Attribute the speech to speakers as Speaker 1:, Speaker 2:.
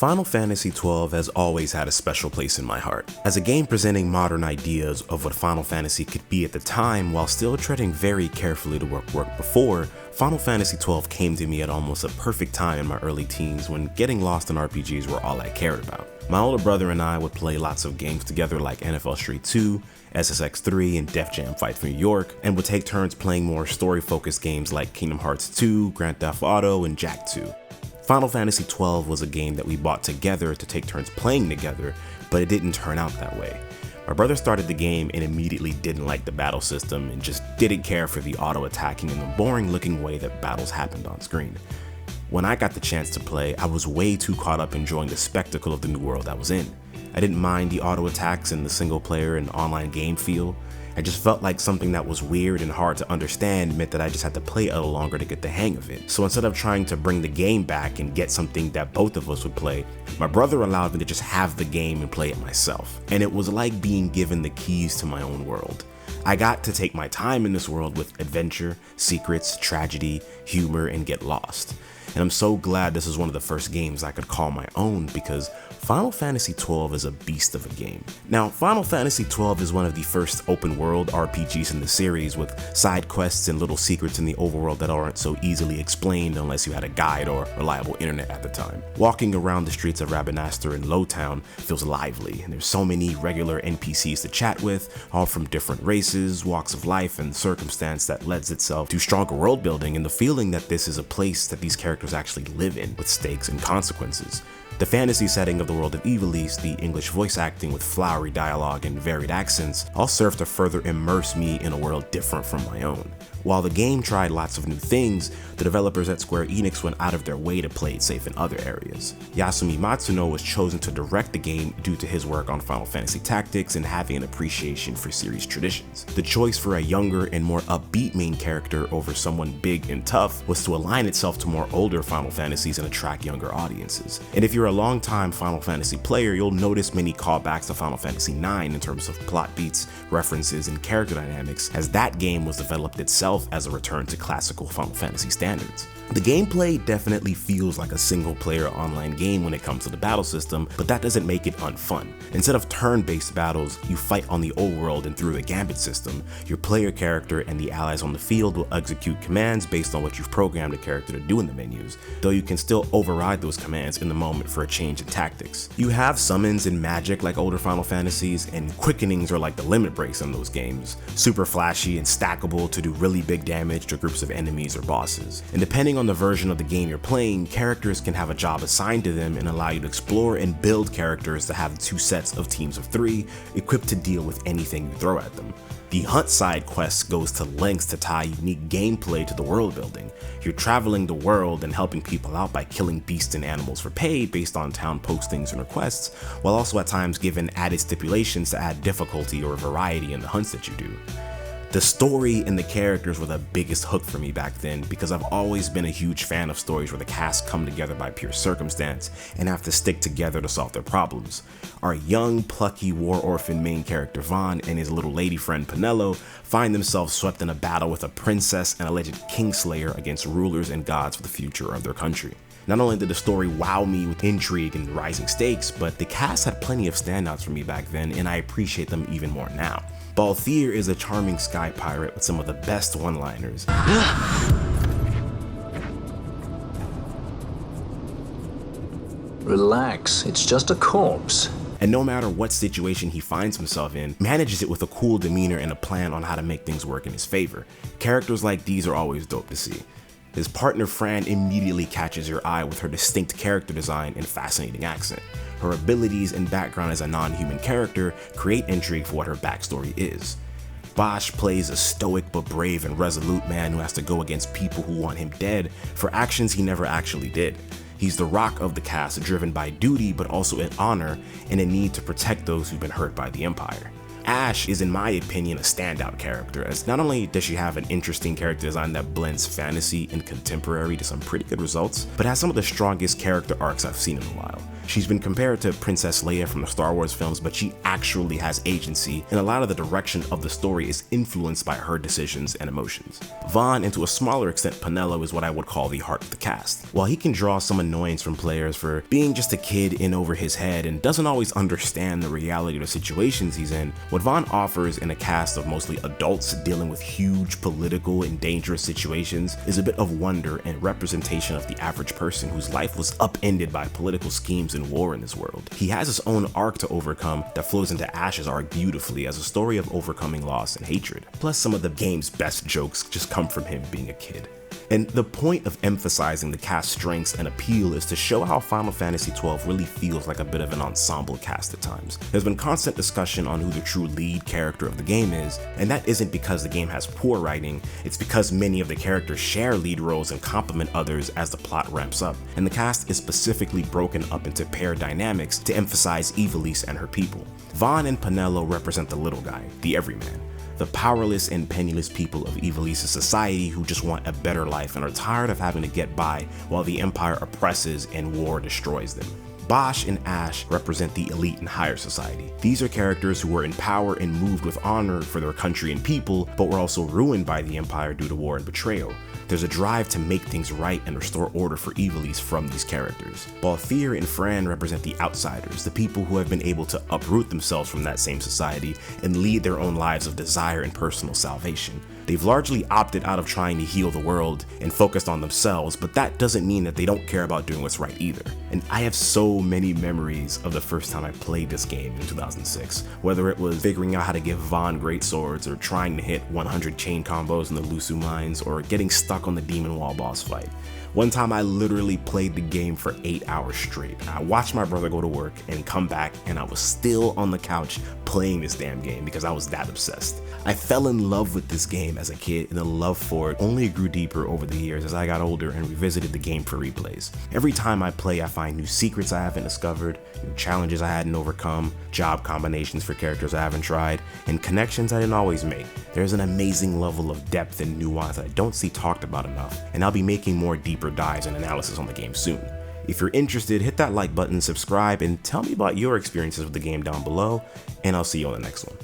Speaker 1: Final Fantasy XII has always had a special place in my heart. As a game presenting modern ideas of what Final Fantasy could be at the time while still treading very carefully to what worked before, Final Fantasy XII came to me at almost a perfect time in my early teens when getting lost in RPGs were all I cared about. My older brother and I would play lots of games together like NFL Street 2, SSX3, and Def Jam Fight for New York, and would take turns playing more story-focused games like Kingdom Hearts 2, Grand Theft Auto, and Jak 2. Final Fantasy XII was a game that we bought together to take turns playing together, but it didn't turn out that way. My brother started the game and immediately didn't like the battle system and just didn't care for the auto-attacking and the boring looking way that battles happened on screen. When I got the chance to play, I was way too caught up enjoying the spectacle of the new world I was in. I didn't mind the auto-attacks and the single player and online game feel. I just felt like something that was weird and hard to understand meant that I just had to play a little longer to get the hang of it. So instead of trying to bring the game back and get something that both of us would play, my brother allowed me to just have the game and play it myself. And it was like being given the keys to my own world. I got to take my time in this world with adventure, secrets, tragedy, humor, and get lost. And I'm so glad this is one of the first games I could call my own because Final Fantasy XII is a beast of a game. Now, Final Fantasy XII is one of the first open world RPGs in the series with side quests and little secrets in the overworld that aren't so easily explained unless you had a guide or reliable internet at the time. Walking around the streets of Rabanastre and Lowtown feels lively, and there's so many regular NPCs to chat with, all from different races, walks of life, and circumstance that lends itself to stronger world building and the feeling that this is a place that these characters actually live in with stakes and consequences. The fantasy setting of the world of Ivalice, the English voice acting with flowery dialogue and varied accents, all serve to further immerse me in a world different from my own. While the game tried lots of new things, the developers at Square Enix went out of their way to play it safe in other areas. Yasumi Matsuno was chosen to direct the game due to his work on Final Fantasy Tactics and having an appreciation for series traditions. The choice for a younger and more upbeat main character over someone big and tough was to align itself to more older Final Fantasies and attract younger audiences. And if you're a long-time Final Fantasy player, you'll notice many callbacks to Final Fantasy IX in terms of plot beats, references, and character dynamics, as that game was developed itself as a return to classical Final Fantasy standards. The gameplay definitely feels like a single-player online game when it comes to the battle system, but that doesn't make it unfun. Instead of turn-based battles, you fight on the old world and through the gambit system. Your player character and the allies on the field will execute commands based on what you've programmed the character to do in the menus, though you can still override those commands in the moment for a change in tactics. You have summons and magic like older Final Fantasies, and quickenings are like the limit breaks in those games, super flashy and stackable to do really big damage to groups of enemies or bosses. And depending on the version of the game you're playing, characters can have a job assigned to them and allow you to explore and build characters that have 2 sets of teams of 3 equipped to deal with anything you throw at them. The hunt side quest goes to lengths to tie unique gameplay to the world building. You're traveling the world and helping people out by killing beasts and animals for pay based on town postings and requests, while also at times given added stipulations to add difficulty or variety in the hunts that you do. The story and the characters were the biggest hook for me back then because I've always been a huge fan of stories where the cast come together by pure circumstance and have to stick together to solve their problems. Our young, plucky war orphan main character Vaughn and his little lady friend Penelo find themselves swept in a battle with a princess and alleged kingslayer against rulers and gods for the future of their country. Not only did the story wow me with intrigue and rising stakes, but the cast had plenty of standouts for me back then and I appreciate them even more now. Balthier is a charming sky pirate with some of the best one-liners.
Speaker 2: Relax, it's just a corpse.
Speaker 1: And no matter what situation he finds himself in, manages it with a cool demeanor and a plan on how to make things work in his favor. Characters like these are always dope to see. His partner Fran immediately catches your eye with her distinct character design and fascinating accent. Her abilities and background as a non-human character create intrigue for what her backstory is. Bosch plays a stoic but brave and resolute man who has to go against people who want him dead for actions he never actually did. He's the rock of the cast, driven by duty but also an honor and a need to protect those who've been hurt by the Empire. Ash is, in my opinion, a standout character, as not only does she have an interesting character design that blends fantasy and contemporary to some pretty good results, but has some of the strongest character arcs I've seen in a while. She's been compared to Princess Leia from the Star Wars films, but she actually has agency, and a lot of the direction of the story is influenced by her decisions and emotions. Vaughn, and to a smaller extent Penelo, is what I would call the heart of the cast. While he can draw some annoyance from players for being just a kid in over his head and doesn't always understand the reality of the situations he's in, what Vaughn offers in a cast of mostly adults dealing with huge political and dangerous situations is a bit of wonder and representation of the average person whose life was upended by political schemes and war in this world. He has his own arc to overcome that flows into Ash's arc beautifully as a story of overcoming loss and hatred. Plus, some of the game's best jokes just come from him being a kid. And the point of emphasizing the cast's strengths and appeal is to show how Final Fantasy XII really feels like a bit of an ensemble cast at times. There's been constant discussion on who the true lead character of the game is, and that isn't because the game has poor writing, it's because many of the characters share lead roles and complement others as the plot ramps up, and the cast is specifically broken up into pair dynamics to emphasize Ivalice and her people. Vaughn and Penelo represent the little guy, the everyman, the powerless and penniless people of Ivalice's society who just want a better life and are tired of having to get by while the Empire oppresses and war destroys them. Bosch and Ash represent the elite and higher society. These are characters who were in power and moved with honor for their country and people, but were also ruined by the Empire due to war and betrayal. There's a drive to make things right and restore order for Ivalice from these characters. Balthier and Fran represent the outsiders, the people who have been able to uproot themselves from that same society and lead their own lives of desire and personal salvation. They've largely opted out of trying to heal the world and focused on themselves, but that doesn't mean that they don't care about doing what's right either. And I have so many memories of the first time I played this game in 2006, whether it was figuring out how to give Vaughn great swords, or trying to hit 100 chain combos in the Lusu mines, or getting stuck on the Demon Wall boss fight. One time I literally played the game for 8 hours straight. I watched my brother go to work and come back, and I was still on the couch playing this damn game because I was that obsessed. I fell in love with this game as a kid, and the love for it only grew deeper over the years as I got older and revisited the game for replays. Every time I play, I find new secrets I haven't discovered, new challenges I hadn't overcome, job combinations for characters I haven't tried, and connections I didn't always make. There's an amazing level of depth and nuance that I don't see talked about enough, and I'll be making more deeper dives and analysis on the game soon. If you're interested, hit that like button, subscribe, and tell me about your experiences with the game down below, and I'll see you on the next one.